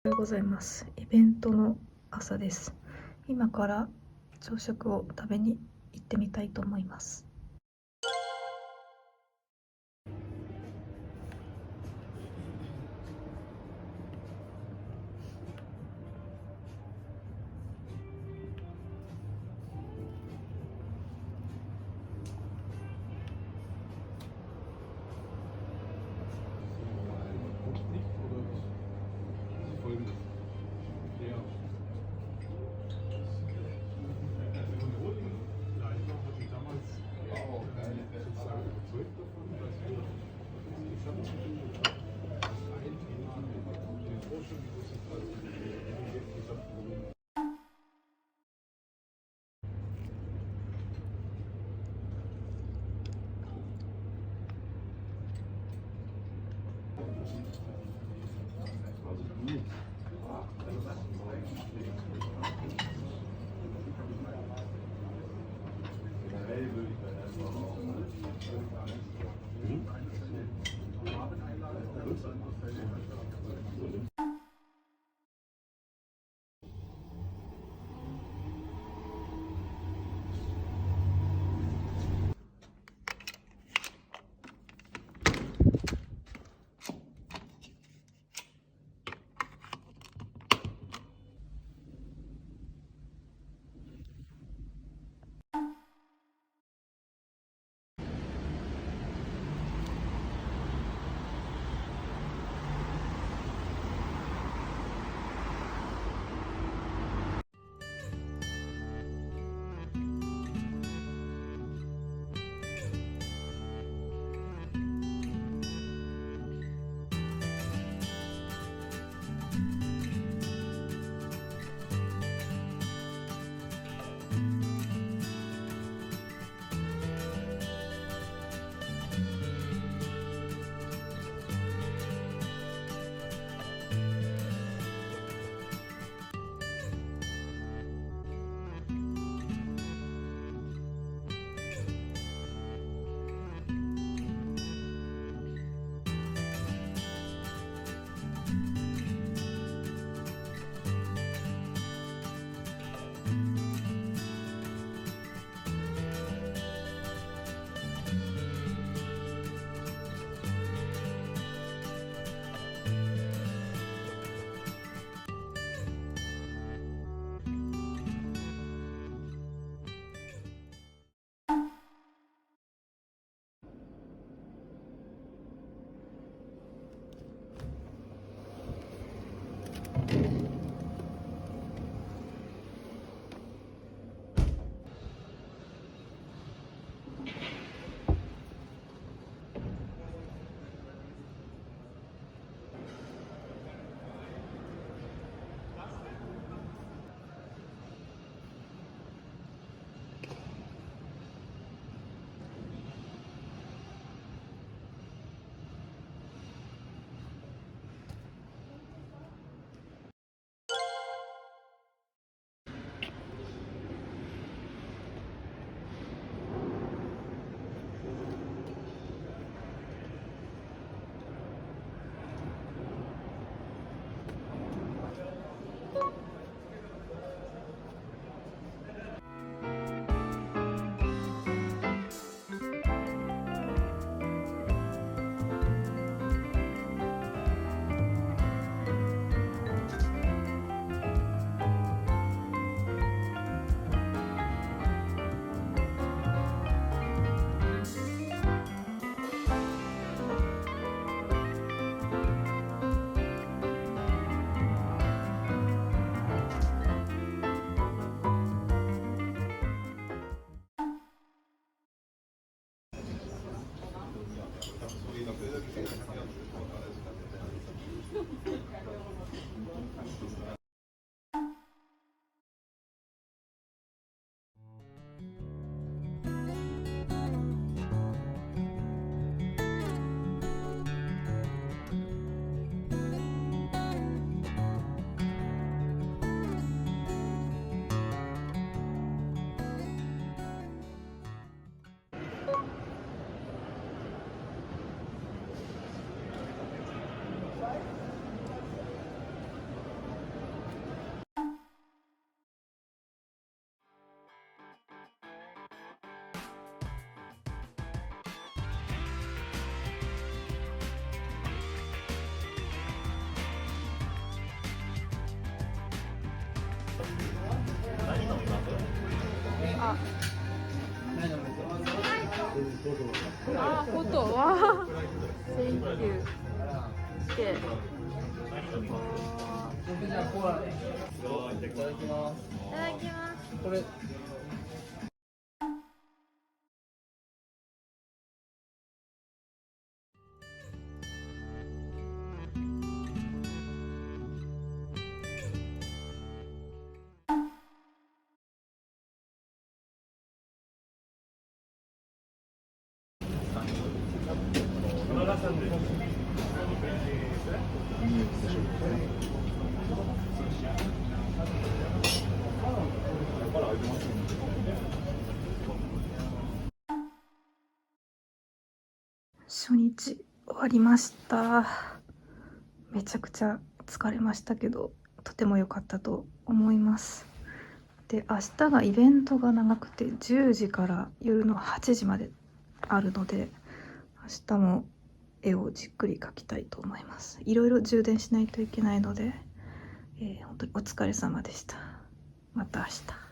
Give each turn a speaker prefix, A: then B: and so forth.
A: おはようございます。イベントの朝です。今から朝食を食べに行ってみたいと思います。
B: はあ、フォトはセンキューで、
C: 僕じゃあコーラでいただきます。
B: いただきます。
C: これ
A: 初日終わりました。めちゃくちゃ疲れましたけど、とても良かったと思います。で、明日がイベントが長くて10時から夜の8時まであるので、明日も絵をじっくり描きたいと思います。いろいろ充電しないといけないので、本当にお疲れ様でした。また明日。